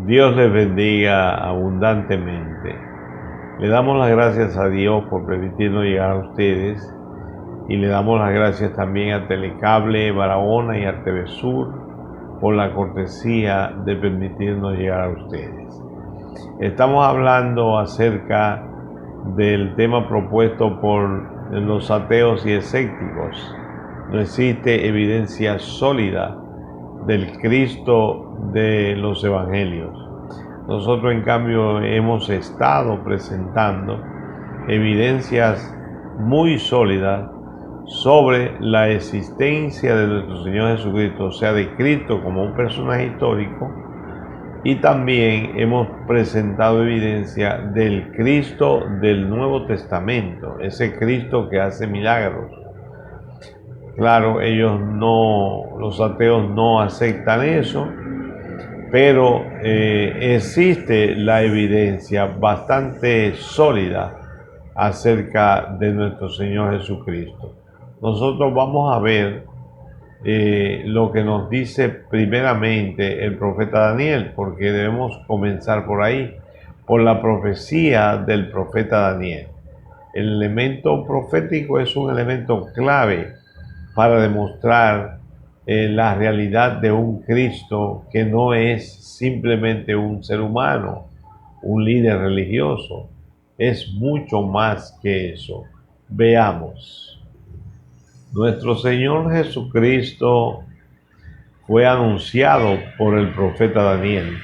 Dios les bendiga abundantemente. Le damos las gracias a Dios por permitirnos llegar a ustedes y le damos las gracias también a Telecable Barahona y a TV Sur por la cortesía de permitirnos llegar a ustedes. Estamos hablando acerca del tema propuesto por los ateos y escépticos. No existe evidencia sólida del Cristo de los evangelios. Nosotros en cambio hemos estado presentando evidencias muy sólidas sobre la existencia de nuestro Señor Jesucristo, o sea, de Cristo como un personaje histórico, y también hemos presentado evidencia del Cristo del Nuevo Testamento, ese Cristo que hace milagros. Claro, los ateos no aceptan eso, pero existe la evidencia bastante sólida acerca de nuestro Señor Jesucristo. Nosotros vamos a ver lo que nos dice primeramente el profeta Daniel, porque debemos comenzar por ahí, por la profecía del profeta Daniel. El elemento profético es un elemento clave para demostrar la realidad de un Cristo que no es simplemente un ser humano, un líder religioso, es mucho más que eso. Veamos. Nuestro Señor Jesucristo fue anunciado por el profeta Daniel.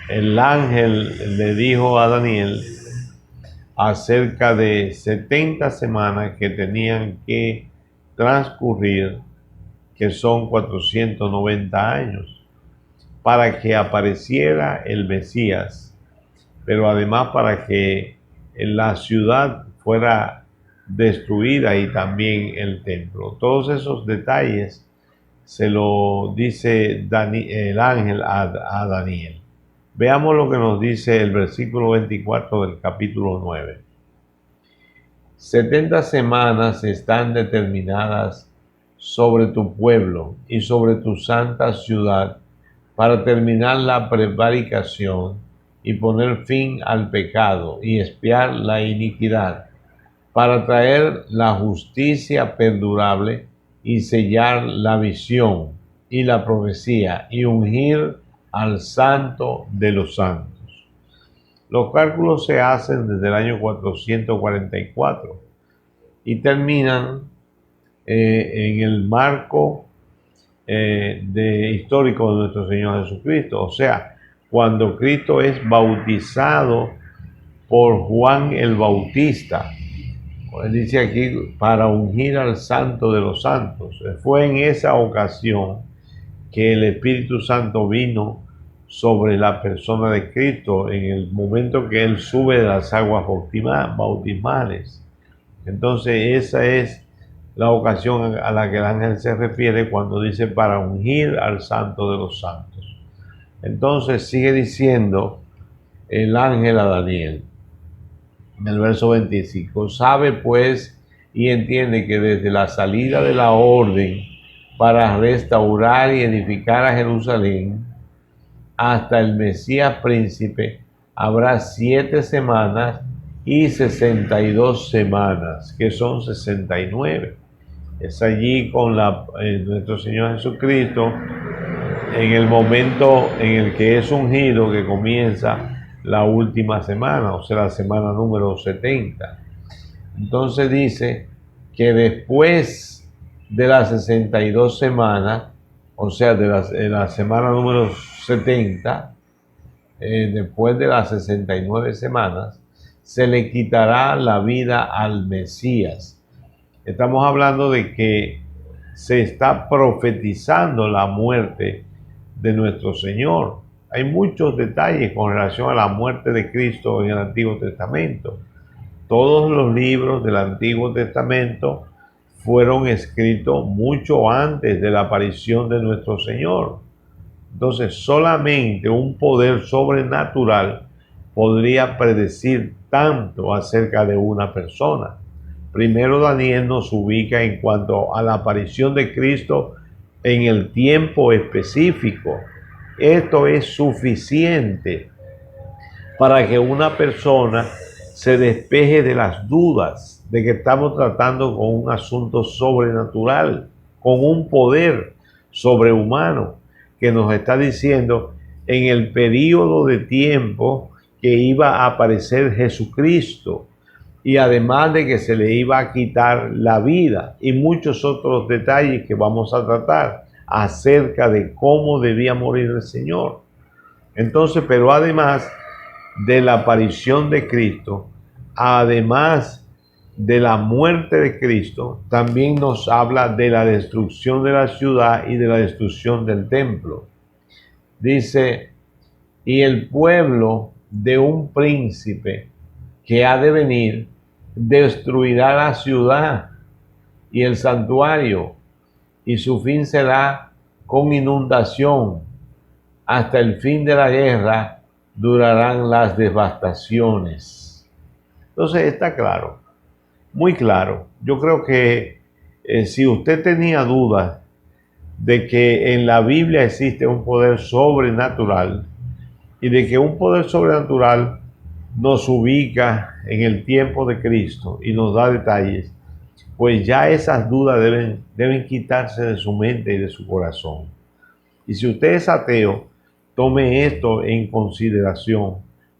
El ángel le dijo a Daniel acerca de 70 semanas que tenían que transcurrir, que son 490 años, para que apareciera el Mesías, pero además para que la ciudad fuera destruida y también el templo. Todos esos detalles se lo dice el ángel a Daniel. Veamos lo que nos dice el versículo 24 del capítulo 9. 70 semanas están determinadas sobre tu pueblo y sobre tu santa ciudad para terminar la prevaricación y poner fin al pecado y expiar la iniquidad, para traer la justicia perdurable y sellar la visión y la profecía y ungir al santo de los santos. Los cálculos se hacen desde el año 444 y terminan en el marco histórico de nuestro Señor Jesucristo. O sea, cuando Cristo es bautizado por Juan el Bautista, pues dice aquí, para ungir al santo de los santos. Fue en esa ocasión que el Espíritu Santo vino sobre la persona de Cristo en el momento que Él sube de las aguas bautismales. Entonces esa es la ocasión a la que el ángel se refiere cuando dice para ungir al santo de los santos. Entonces sigue diciendo el ángel a Daniel en el verso 25, sabe pues y entiende que desde la salida de la orden para restaurar y edificar a Jerusalén hasta el Mesías príncipe habrá 7 semanas y 62 semanas, que son 69. Es allí con nuestro Señor Jesucristo, en el momento en el que es ungido, que comienza la última semana, o sea, la semana número 70. Entonces dice que después de las 62 semanas, o sea, de la semana número 70, después de las 69 semanas, se le quitará la vida al Mesías. Estamos hablando de que se está profetizando la muerte de nuestro Señor. Hay muchos detalles con relación a la muerte de Cristo en el Antiguo Testamento. Todos los libros del Antiguo Testamento fueron escritos mucho antes de la aparición de nuestro Señor. Entonces, solamente un poder sobrenatural podría predecir tanto acerca de una persona. Primero, Daniel nos ubica en cuanto a la aparición de Cristo en el tiempo específico Esto es suficiente para que una persona se despeje de las dudas de que estamos tratando con un asunto sobrenatural, con un poder sobrehumano que nos está diciendo en el periodo de tiempo que iba a aparecer Jesucristo, y además de que se le iba a quitar la vida y muchos otros detalles que vamos a tratar acerca de cómo debía morir el Señor. Entonces, pero además de la aparición de Cristo, además de la muerte de Cristo, también nos habla de la destrucción de la ciudad y de la destrucción del templo. Dice, y el pueblo de un príncipe que ha de venir destruirá la ciudad y el santuario, y su fin será con inundación. Hasta el fin de la guerra durarán las devastaciones. Entonces está claro, muy claro. Yo creo que si usted tenía dudas de que en la Biblia existe un poder sobrenatural y de que un poder sobrenatural nos ubica en el tiempo de Cristo y nos da detalles, pues ya esas dudas deben quitarse de su mente y de su corazón. Y si usted es ateo, tome esto en consideración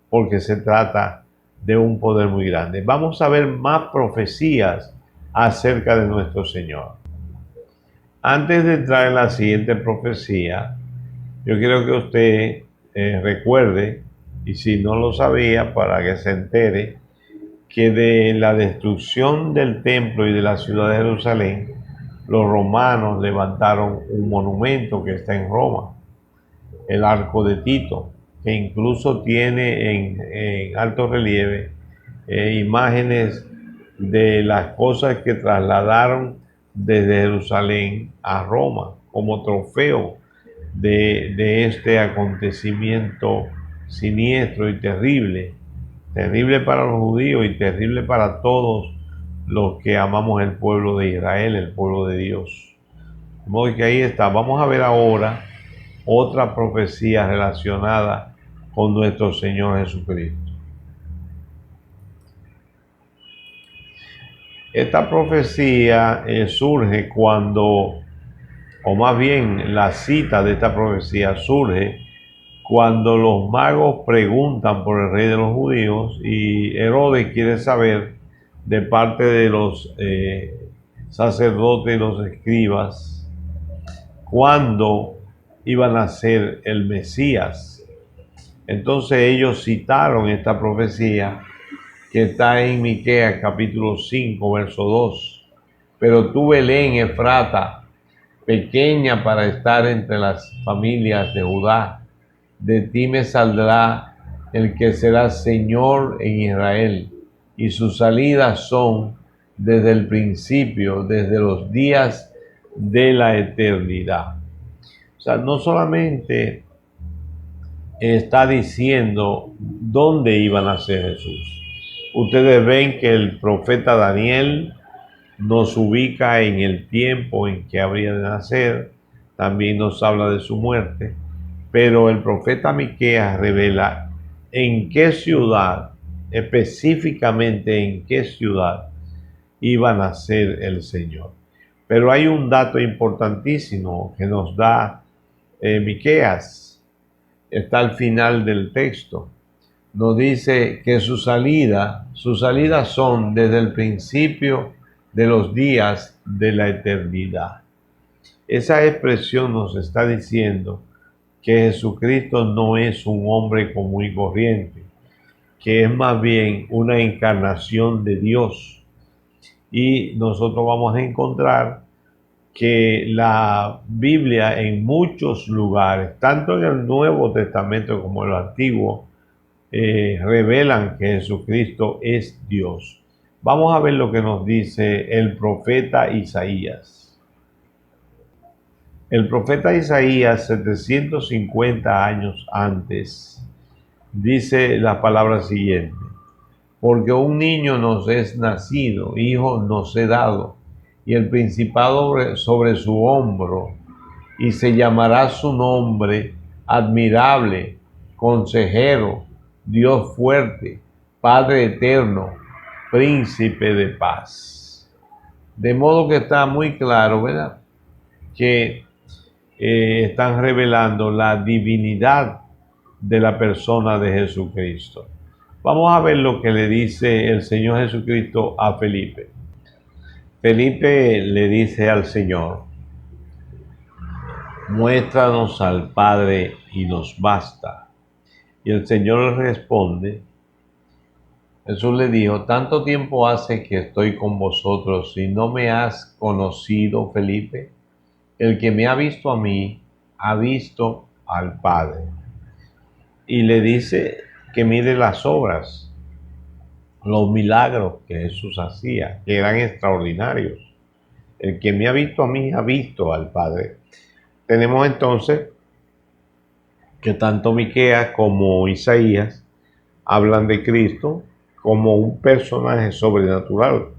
porque se trata de un poder muy grande. Vamos a ver más profecías acerca de nuestro Señor. Antes de entrar en la siguiente profecía, yo quiero que usted recuerde, y si no lo sabía, para que se entere, que de la destrucción del templo y de la ciudad de Jerusalén, los romanos levantaron un monumento que está en Roma, el Arco de Tito, que incluso tiene en alto relieve imágenes de las cosas que trasladaron desde Jerusalén a Roma como trofeo de este acontecimiento siniestro y terrible, terrible para los judíos y terrible para todos los que amamos el pueblo de Israel, el pueblo de Dios. De modo que ahí está. Vamos a ver ahora otra profecía relacionada con nuestro Señor Jesucristo. Esta profecía surge cuando, o más bien la cita de esta profecía surge cuando los magos preguntan por el rey de los judíos y Herodes quiere saber de parte de los sacerdotes y los escribas cuándo iban a ser el Mesías. Entonces ellos citaron esta profecía que está en Miqueas capítulo 5, verso 2. Pero tú, Belén Efrata, pequeña para estar entre las familias de Judá, de ti me saldrá el que será Señor en Israel, y sus salidas son desde el principio, desde los días de la eternidad. O sea, no solamente está diciendo dónde iba a nacer Jesús. Ustedes ven que el profeta Daniel nos ubica en el tiempo en que habría de nacer, también nos habla de su muerte, pero el profeta Miqueas revela en qué ciudad, específicamente en qué ciudad iba a nacer el Señor. Pero hay un dato importantísimo que nos da Miqueas, está al final del texto. Nos dice que sus salidas son desde el principio de los días de la eternidad. Esa expresión nos está diciendo que Jesucristo no es un hombre común y corriente, que es más bien una encarnación de Dios. Y nosotros vamos a encontrar que la Biblia en muchos lugares, tanto en el Nuevo Testamento como en el Antiguo, revelan que Jesucristo es Dios. Vamos a ver lo que nos dice el profeta Isaías. El profeta Isaías, 750 años antes, dice las palabras siguientes: porque un niño nos es nacido, hijo nos es dado, y el principado sobre su hombro, y se llamará su nombre admirable, consejero, Dios fuerte, Padre eterno, príncipe de paz. De modo que está muy claro, ¿verdad?, que están revelando la divinidad de la persona de Jesucristo. Vamos a ver lo que le dice el Señor Jesucristo a Felipe. Felipe le dice al Señor: muéstranos al Padre y nos basta. Y el Señor le responde, Jesús le dijo: tanto tiempo hace que estoy con vosotros y no me has conocido, Felipe. El que me ha visto a mí, ha visto al Padre. Y le dice que mire las obras, los milagros que Jesús hacía, que eran extraordinarios. El que me ha visto a mí, ha visto al Padre. Tenemos entonces que tanto Miqueas como Isaías hablan de Cristo como un personaje sobrenatural.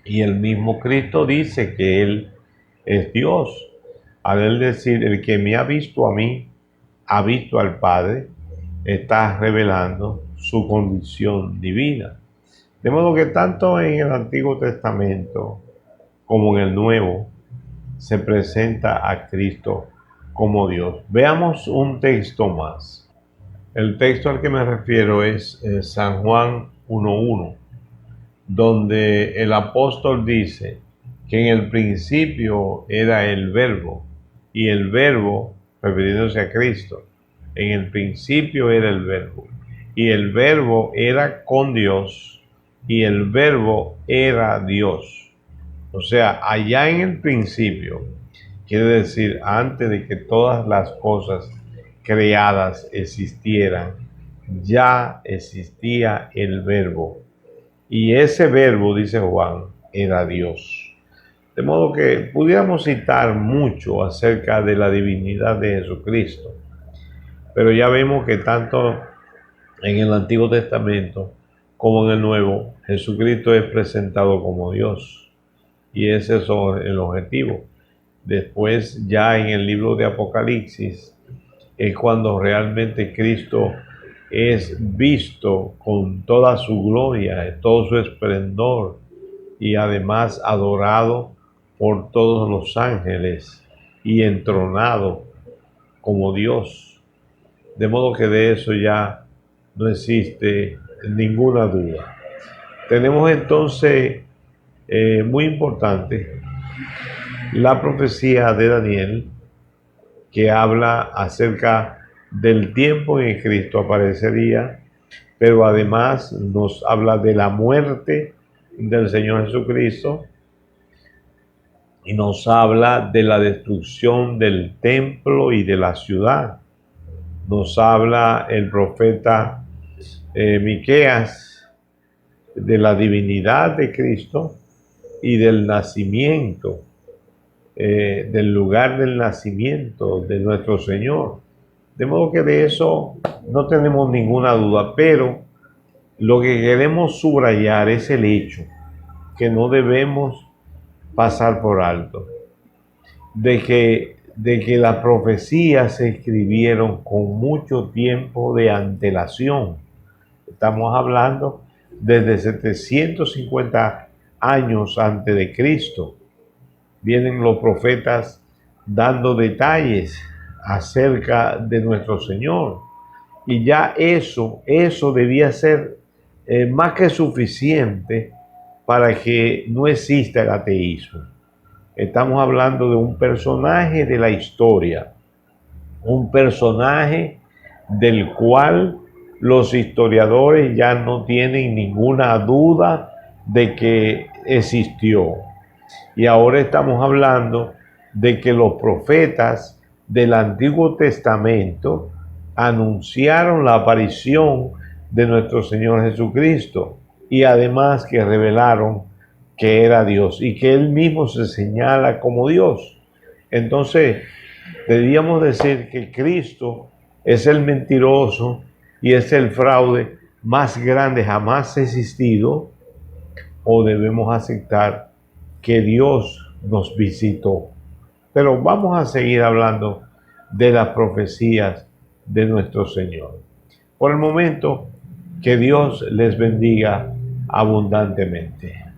Y el mismo Cristo dice que Él es Dios. Al Él decir, el que me ha visto a mí, ha visto al Padre, está revelando su condición divina. De modo que tanto en el Antiguo Testamento como en el Nuevo se presenta a Cristo como Dios. Veamos un texto más. El texto al que me refiero es San Juan 1:1, donde el apóstol dice que en el principio era el Verbo, y el Verbo, refiriéndose a Cristo, en el principio era el Verbo, y el Verbo era con Dios, y el Verbo era Dios. O sea, allá en el principio, quiere decir antes de que todas las cosas creadas existieran, ya existía el Verbo. Y ese Verbo, dice Juan, era Dios. De modo que pudiéramos citar mucho acerca de la divinidad de Jesucristo. Pero ya vemos que tanto en el Antiguo Testamento como en el Nuevo, Jesucristo es presentado como Dios. Y ese es el objetivo. Después, ya en el libro de Apocalipsis, es cuando realmente Cristo es visto con toda su gloria, todo su esplendor, y además adorado por todos los ángeles y entronado como Dios. De modo que de eso ya no existe ninguna duda. Tenemos entonces, muy importante, la profecía de Daniel, que habla acerca del tiempo en que Cristo aparecería, pero además nos habla de la muerte del Señor Jesucristo y nos habla de la destrucción del templo y de la ciudad. Nos habla el profeta Miqueas de la divinidad de Cristo y del nacimiento, del lugar del nacimiento de nuestro Señor. De modo que de eso no tenemos ninguna duda, pero lo que queremos subrayar es el hecho que no debemos pasar por alto, de que las profecías se escribieron con mucho tiempo de antelación. Estamos hablando desde 750 años antes de Cristo. Vienen los profetas dando detalles acerca de nuestro Señor. Y ya eso debía ser más que suficiente para que no exista el ateísmo. Estamos hablando de un personaje de la historia, un personaje del cual los historiadores ya no tienen ninguna duda de que existió. Y ahora estamos hablando de que los profetas del Antiguo Testamento anunciaron la aparición de nuestro Señor Jesucristo y además que revelaron que era Dios y que Él mismo se señala como Dios. Entonces, debíamos decir que Cristo es el mentiroso y es el fraude más grande jamás existido, o debemos aceptar que Dios nos visitó. Pero vamos a seguir hablando de las profecías de nuestro Señor. Por el momento, que Dios les bendiga abundantemente.